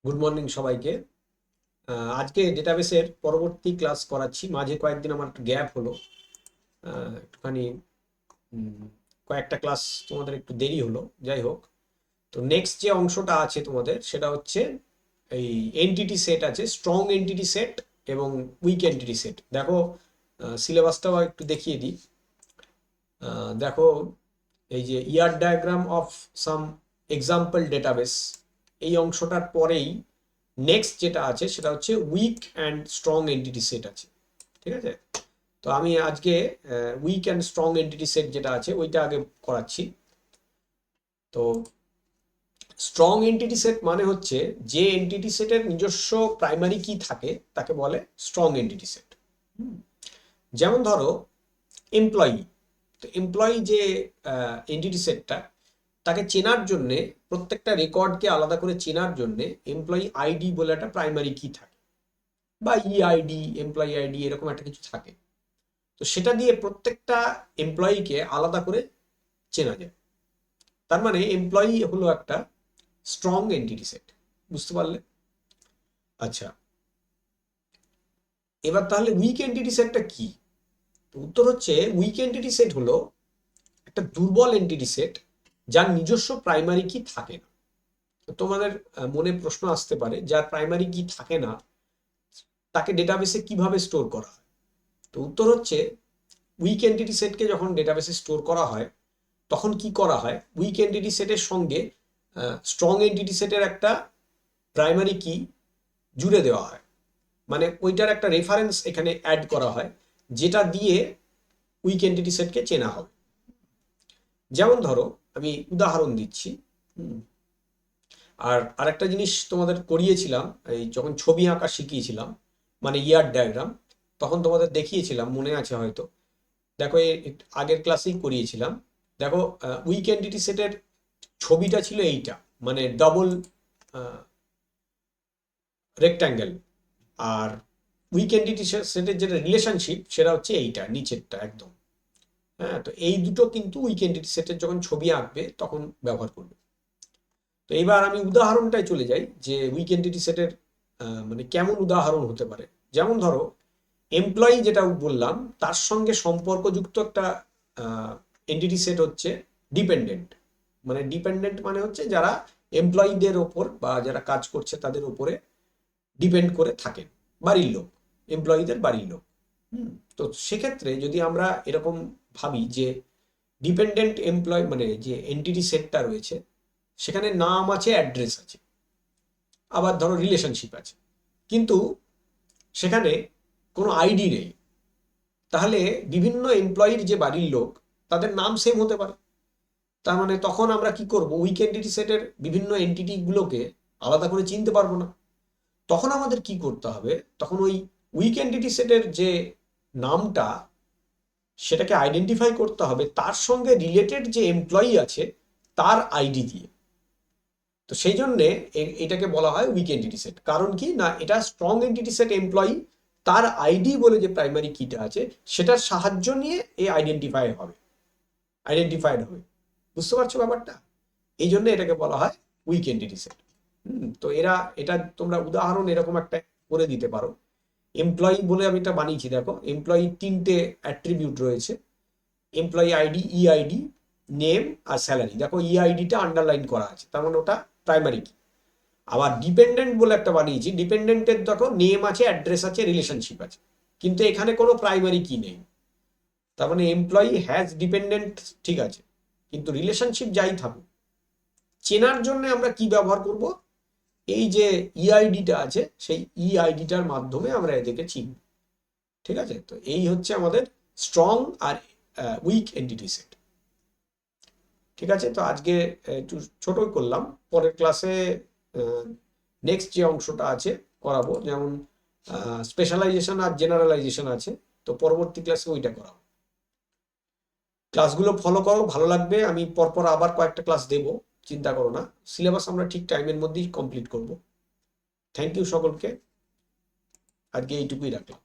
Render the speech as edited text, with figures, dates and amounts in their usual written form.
Good morning সবাইকে। আজকে ডেটাবেসের পরবর্তী ক্লাস করাচ্ছি। মাঝে কয়েকদিন আমার গ্যাপ হলো, একটুখানি কয়েকটা ক্লাস তোমাদের একটু দেরি হলো। যাই হোক, তো নেক্সট যে অংশটা আছে তোমাদের সেটা হচ্ছে এই এন্টিটি সেট আছে, স্ট্রং এন্টিটি সেট এবং উইক এন্টিটি সেট। দেখো, সিলেবাসটাও একটু দেখিয়ে দিই। দেখো, এই যে ER diagram of some example database, এই অংশটার পরেই নেক্সট যেটা আছে সেটা হচ্ছে weak and strong entity set আছে। ঠিক আছে, তো আমি আজকে weak and strong entity set যেটা আছে ওইটা আগে করাচ্ছি। তো স্ট্রং এন্টিটি সেট মানে হচ্ছে যে এন্টিটি সেটের নিজস্ব প্রাইমারি কি থাকে তাকে বলে স্ট্রং এন্টিটি সেট। যেমন ধরো এমপ্লয়ি, তো এমপ্লয়ি যে এন্টিটি সেটটা, তাকে চেনার জন্যে, প্রত্যেকটা রেকর্ডকে আলাদা করে চেনার জন্যে এমপ্লয়ি আইডি বলে একটা প্রাইমারি কি থাকে, বা ইআইডি, এমপ্লয়ি আইডি, এরকম একটা কিছু থাকে। তো সেটা দিয়ে প্রত্যেকটা এমপ্লয়িকে আলাদা করে চেনা যায়। তার মানে এমপ্লয়ি হলো একটা স্ট্রং এন্টিটি সেট। বুঝতে পারলে? আচ্ছা, এবার তাহলে উইক এন্টিটি সেটটা কি? উত্তর হচ্ছে উইক এন্টিটি সেট হলো একটা দুর্বল এন্টিটি সেট যার নিজস্ব প্রাইমারি কি থাকে না। তো তোমাদের মনে প্রশ্ন আসতে পারে, যার প্রাইমারি কি থাকে না তাকে ডেটাবেসে কিভাবে স্টোর করা হয়? তো উত্তর হচ্ছে উইক এন্টিটি সেটকে যখন ডেটাবেসে স্টোর করা হয় তখন কি করা হয়, উইক এন্টিটি সেটের সঙ্গে স্ট্রং এন্টিটি সেটের একটা প্রাইমারি কি জুড়ে দেওয়া হয়। মানে ওইটার একটা রেফারেন্স এখানে অ্যাড করা হয় যেটা দিয়ে উইক এন্টিটি সেটকে চেনা হবে। যেমন ধরো, আমি উদাহরণ দিচ্ছি। আর আরেকটা জিনিস তোমাদের করিয়েছিলাম, এই যখন ছবি আঁকা শিখিয়েছিলাম, মানে ইয়ার ডায়াগ্রাম, তখন তোমাদের দেখিয়েছিলাম, মনে আছে হয়তো। দেখো, আগের ক্লাসেই করিয়েছিলাম। দেখো, উইক এন্টিটি সেটের ছবিটা ছিল এইটা, মানে ডবল রেক্ট্যাঙ্গেল। আর উইক এন্টিটি সেটের যেটা রিলেশনশিপ সেটা হচ্ছে এইটা, নিচেরটা একদম। হ্যাঁ, তো এই দুটো কিন্তু উইক এন্টিটি সেটের যখন ছবি আঁকবে তখন ব্যবহার করবে। তো এবার আমি উদাহরণটায় চলে যাই যে উইক এন্টিটি সেটের মানে কেমন উদাহরণ হতে পারে। যেমন ধরো, এমপ্লয়ি যেটা বললাম তার সঙ্গে সম্পর্কযুক্ত একটা এন্টিটি সেট হচ্ছে ডিপেন্ডেন্ট। মানে ডিপেন্ডেন্ট মানে হচ্ছে যারা এমপ্লয়ীদের ওপর বা যারা কাজ করছে তাদের উপরে ডিপেন্ড করে থাকেন, বাড়ির লোক, এমপ্লয়ীদের বাড়ির লোক। তো সেক্ষেত্রে যদি আমরা এরকম ভাবি যে ডিপেন্ডেন্ট এমপ্লয় মানে যে এন্টিটি সেটটা রয়েছে সেখানে নাম আছে, অ্যাড্রেস আছে, আবার ধরো রিলেশনশিপ আছে, কিন্তু সেখানে কোনো আইডি নেই, তাহলে বিভিন্ন এমপ্লয়ির যে বাড়ির লোক তাদের নাম সেম হতে পারে। তার মানে তখন আমরা কি করব, উইক এন্টিটি সেটের বিভিন্ন এন্টিটি গুলোকে আলাদা করে চিনতে পারবো না। তখন আমাদের কি করতে হবে, তখন ওই উইক এন্টিটি সেটের যে নামটা সেটাকে আইডেন্টিফাই করতে হবে তার সঙ্গে রিলেটেড যে এমপ্লয়ি আছে তার আইডি দিয়ে। তো সেই জন্যে এটাকে বলা হয় উইক এন্টিটি সেট। কারণ কি না, এটা স্ট্রং এন্টিটি সেট এমপ্লয়ি, তার আইডি বলে যে প্রাইমারি কিটা আছে সেটার সাহায্য নিয়ে আইডেন্টিফাইড হবে। বুঝতে পারছো ব্যাপারটা? এই জন্য এটাকে বলা হয় উইক এন্টিটি সেট। তো এটা তোমরা উদাহরণ এরকম একটা করে দিতে পারো। এমপ্লয়ি বলে আমি এটা বানিয়েছি। দেখো, এমপ্লয়ির তিনটে অ্যাট্রিবিউট রয়েছে: এমপ্লয়ি আইডি, ইআইডি, নেম আর স্যালারি। দেখো, ইআইডিটা আন্ডারলাইন করা আছে, তার মানে ওটা প্রাইমারি কি। আবার ডিপেন্ডেন্ট বলে একটা বানিয়েছি, ডিপেন্ডেন্টের দেখো নেম আছে, অ্যাড্রেস আছে, রিলেশনশিপ আছে, কিন্তু এখানে কোনো প্রাইমারি কি নেই। তার মানে এমপ্লয়ি হ্যাজ ডিপেন্ডেন্ট, ঠিক আছে, কিন্তু রিলেশনশিপ যাই থাকুক, চেনার জন্য আমরা কি ব্যবহার করব, এই যে ইআইডিটা আছে সেই ইআইডিটার মাধ্যমে আমরা এদেরকে চিনব। ঠিক আছে, তো এই হচ্ছে আমাদের স্ট্রং আর উইক এন্টিটি সেট। ঠিক আছে, তো আজকে একটু ছোটই করলাম। পরের ক্লাসে নেক্সট যে অংশটা আছে করাবো, যেমন স্পেশালাইজেশন আর জেনারেলাইজেশন আছে, তো পরবর্তী ক্লাসে ওইটা করাবো। ক্লাসগুলো ফলো করো, ভালো লাগবে। আমি পরপর আবার কয়েকটা ক্লাস দেবো, চিন্তা করো না। সিলেবাস আমরা ঠিক টাইমের মধ্যেই কমপ্লিট করব। থ্যাংক ইউ সকলকে, আজকে এইটুকুই রাখলাম।